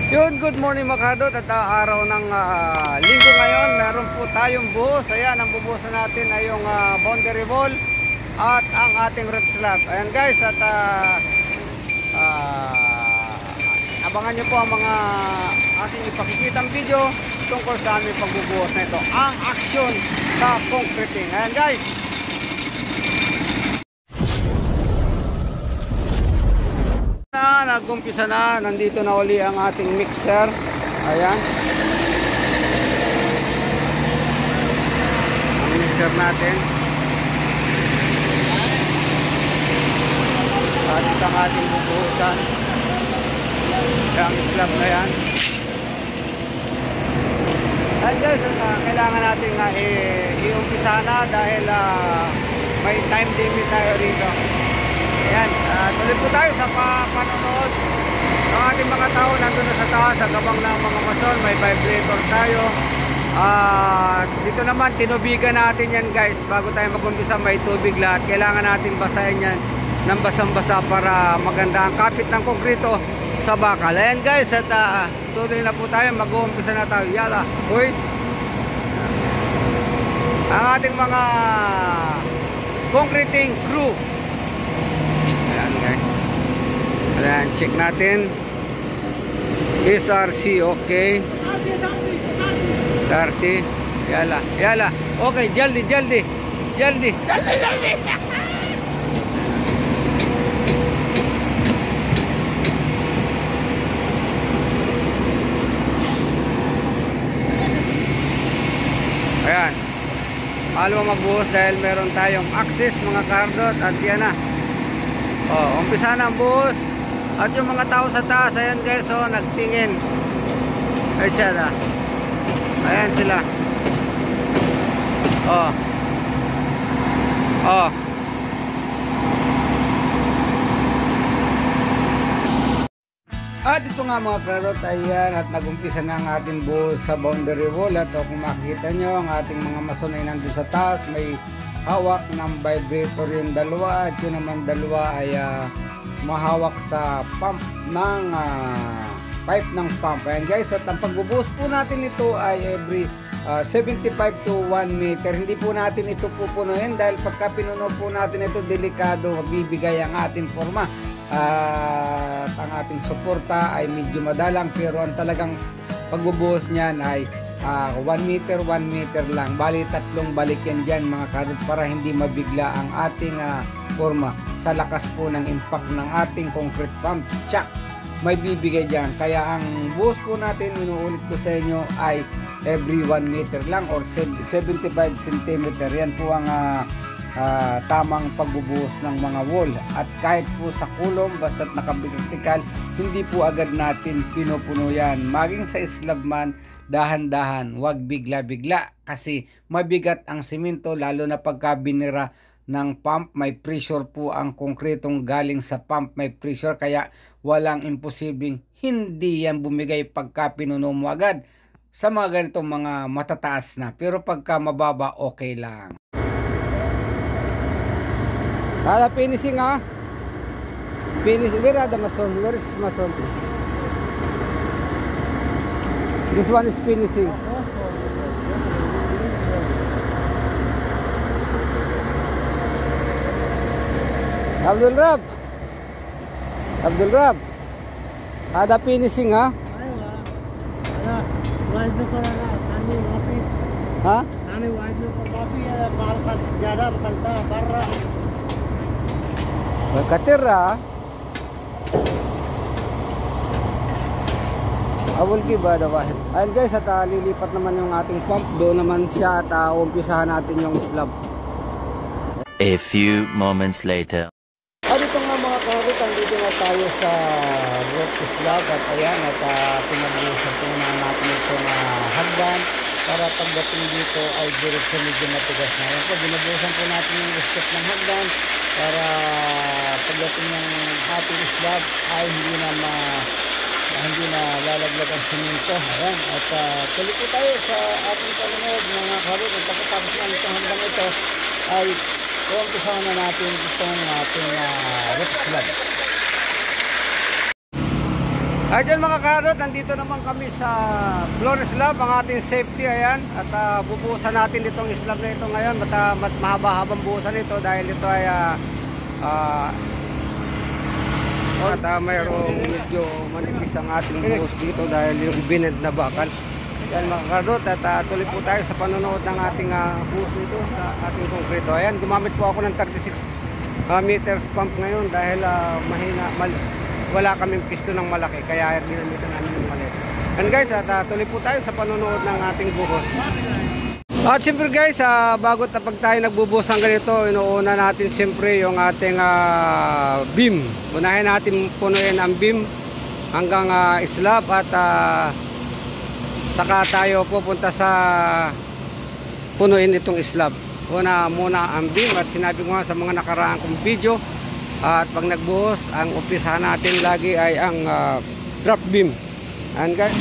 Yun, good morning mga kadot. At araw ng linggo ngayon, meron po tayong buhos. Ayan, ang bubuhosan natin ay yung boundary wall at ang ating roof slab. Ayan guys, at abangan nyo po ang mga aking ipakikitang video tungkol sa aming pagbubuhos na ito, ang action sa concreting. Ayan guys, nag-umpisa na, nandito na uli ang ating mixer. Ayan, ang mixer natin at ito ang ating bubuhusan, ang slab na yan. At guys, kailangan natin i-umpisa na dahil may time limit tayo rito. Ayan, tuloy po tayo sa panonood. Ang ating mga tao nandun na sa taas, sa gabang ng mga mason, may vibrator tayo. Dito naman, tinubigan natin yan guys. Bago tayo mag-umpisa, may tubig lahat. Kailangan natin basahin yan ng basang-basa para maganda ang kapit ng konkrito sa bakal. Ayan guys, at tuloy na po tayo, mag-uumpisa na tayo. Yala, uy! Ang ating mga concreting crew. Ayan, check natin. SRC, okay. 30. Yala, yala. Okay, jaldi, jaldi. Jaldi. Jaldi, jaldi. Ayan. Paano magbuhos dahil meron tayong access mga kardot. At yan na. Oh, umpisa na ang buhos. At yung mga tao sa taas, ayan guys, oh, nagtingin. Ay siya na. Ayan sila. Oh. Oh. At ito nga mga karot, ayan, at nagumpisa na ang ating buhos sa boundary wall. At kung makikita nyo, ang ating mga mason ay nandun sa taas, may hawak ng vibrator yung dalawa. At yun naman dalawa ay mahawak sa pump ng pipe ng pump. Ayan guys, at ang pagbubuhos po natin ito ay every 75 to 1 meter. Hindi po natin ito pupunuin dahil pagka pinuno po natin ito, delikado, bibigay ang ating forma. At ang ating suporta ay medyo madalang, pero ang talagang pagbubuhos niyan ay 1 meter, 1 meter lang. Bali tatlong balik yan dyan mga kadot para hindi mabigla ang ating forma sa lakas po ng impact ng ating concrete pump. Tsak! May bibigay dyan. Kaya ang buhos po natin, inuulit ko sa inyo, ay every 1 meter lang or 75 cm. Yan po ang tamang pagbubuhos ng mga wall. At kahit po sa kulong, basta't nakavertikal, hindi po agad natin pinupuno yan. Maging sa slab man, dahan-dahan, wag bigla-bigla kasi mabigat ang simento, lalo na pagka binira ng pump. May pressure po ang konkretong galing sa pump, may pressure, kaya walang imposibleng hindi yan bumigay pagka pinuno mo agad sa mga ganitong mga matataas na, pero pagka mababa okay lang. Finishing ha, finishing. Where are the mason? Where is mason? This one is finishing. Abdul Rab, Abdul Rab, ada finishing ha? हाँ katir rहा awal ki ba dawahid. Ayun guys, at lilipat naman yung ating pump. Doon naman siya at umpisahan natin yung slab. A few moments later. At ito nga mga karot, andito na tayo sa roof slab. At ayan, at pinagbuhusan po na natin itong hagdan para pagdating dito ay diretso medyo matigas na. Ayan po, binabuhusan po natin yung step ng hagdan para pagdating ng ating slab ay hindi na lalaglag ang simento. Ayan, at tuloy po tayo sa ating panonood mga karot. At pagkatapos na itong hagdan ito ay umpisahan na natin itong ating roof slab. Ayan mga karot, nandito naman kami sa floor slab, ang ating safety, ayan. At bubuhusan natin itong slab na ito ngayon. Mas mahaba-habang buhusan ito dahil ito ay mayroong medyo manipis ang ating buhos dito dahil yung binend na bakal. Ayan mga karot, at tuloy po tayo sa panonood ng ating buhos dito sa ating konkreto. Ayan, gumamit po ako ng 36 meters pump ngayon dahil wala kaming pisto ng malaki, kaya ginamitan namin ng maliit. And guys, at tuloy po tayo sa panonood ng ating buhos. At siyempre guys, bago tapag tayo nagbubuhos ng ganito, inuuna natin siyempre yung ating beam. Unahin natin punuin ang beam hanggang slab at saka tayo pupunta sa punuin itong slab. Una muna ang beam, at sinabi ko nga sa mga nakaraang kong video, at pag nagbuhos, ang umpisahan natin lagi ay ang drop beam. And guys,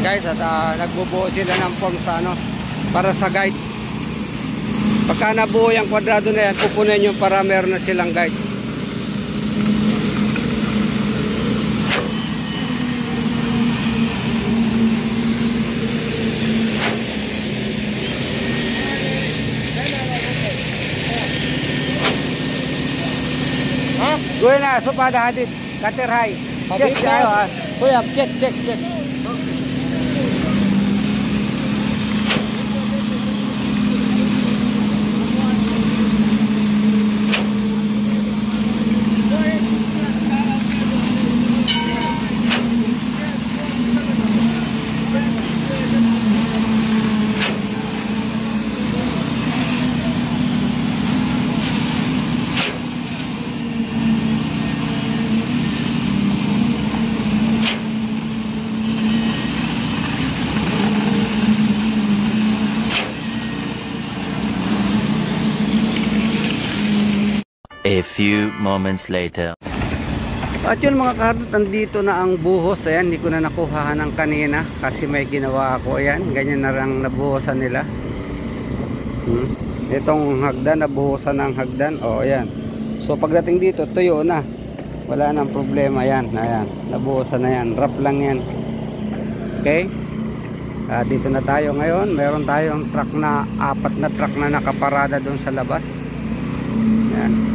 guys, at nagbubuo sila ng form sa para sa guide. Pagka nabuo yung kwadrado na yan, pupunin nyo para meron na silang guide. Gue na supada hadid kater hai. Check tayo Kuya, check. A few moments later. At yun mga karot, andito na ang buhos. Ayan, hindi ko na nakuhahan ng kanina kasi may ginawa ako. Ayan, ganyan na lang nabuhosan nila. Itong hagdan, nabuhosan ng hagdan. O, ayan. So pagdating dito, tuyo na. Wala nang problema. Ayan, nabuhosan na yan. Wrap lang yan. Okay? Dito na tayo ngayon. Meron tayong truck na, 4 na truck na nakaparada doon sa labas. Ayan.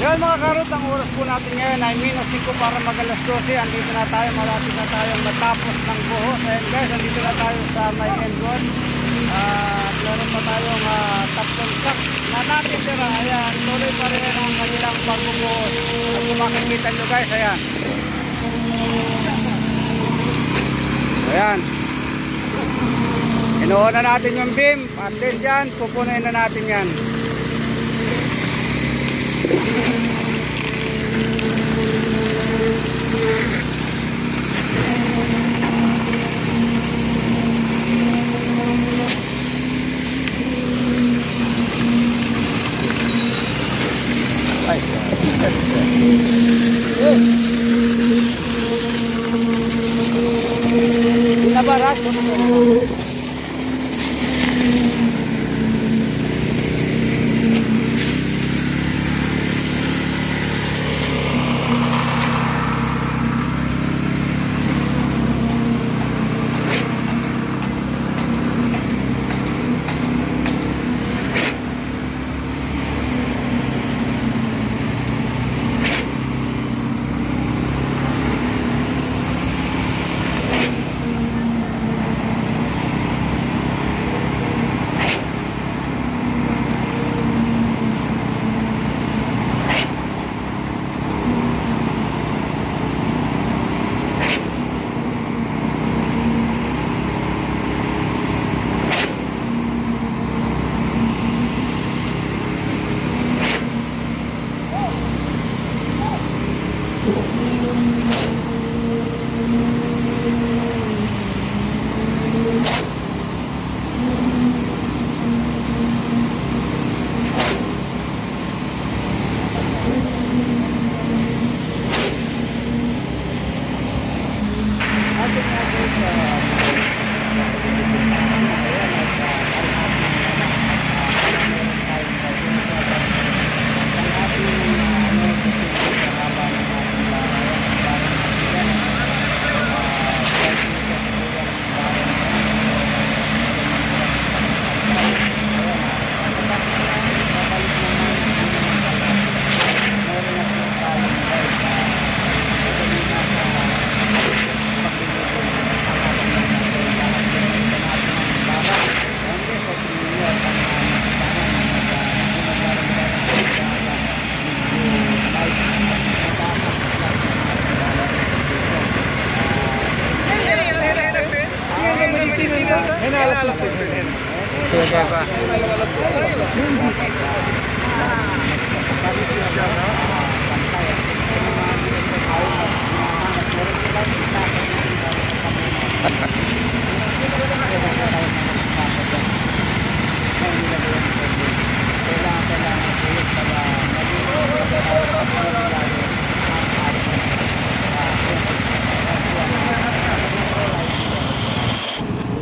Yan mga karot, ang oras po natin ngayon ay -5 para mag-alas 12. Andito na tayo, malapit na tayong matapos ng buhos. And guys, andito na tayo sa may end road. Meron pa tayong tapon truck na natitira. Ayan, tuloy pa rin ang kanilang pagbubuhos. At kung makikita nyo guys, ayan. Ayan. Inuuna natin yung beam. And then dyan, pupunin na natin yan. Ay, Barat.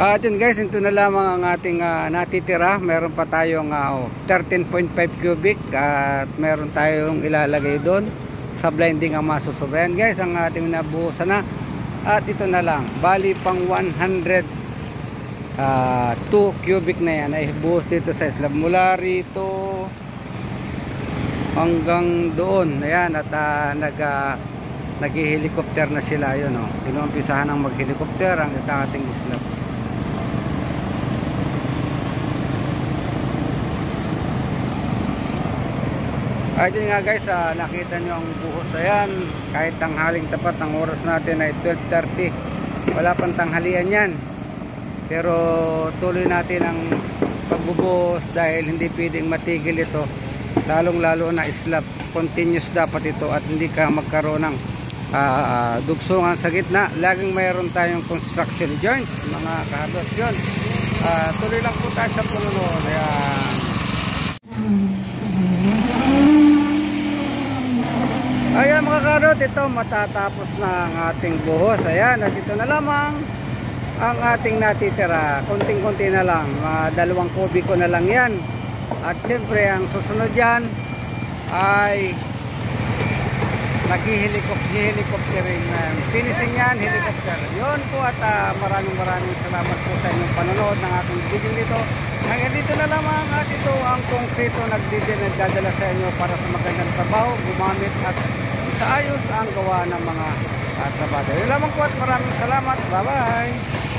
At yun guys, ito na lamang ang ating natitira. Meron pa tayong 13.5 cubic at meron tayong ilalagay doon sa blending ang masusobrayan guys ang ating nabuhusan na. At ito na lang, bali pang 102 cubic na yan ay buhos dito sa slab mula rito hanggang doon. Ayan, at nag-helicopter na sila yun. Inumpisahan ng mag-helicopter ang ating slab. Ayun nga guys, nakita nyo ang buhos. Ayan, kahit tanghaling tapat ang oras natin ay 12:30. Wala pang tanghalian yan. Pero tuloy natin ang pagbubuhos dahil hindi pwedeng matigil ito. Lalong lalo na slab. Continuous dapat ito at hindi ka magkaroon ng dugsungan sa gitna. Laging mayroon tayong construction joints, mga kahabas yun. Tuloy lang po tayo sa pununod. Ayan. Ayan mga karot, ito matatapos na ang ating buhos. Ayan, at ito na lamang ang ating natitira. Konting-konti na lang, 2 kubiko na lang yan. At siyempre ang susunod yan ay nag-helicoptering na finishing yan, helicopter. Yun po at maraming salamat po sa inyong panonood ng ating video dito. Hanggang dito na lamang at ito ang konkreto nagdadala sa inyo para sa magandang trabaho, gumamit at sa ayos ang gawa ng mga trabaho. Yun lamang po at maraming salamat. Bye bye!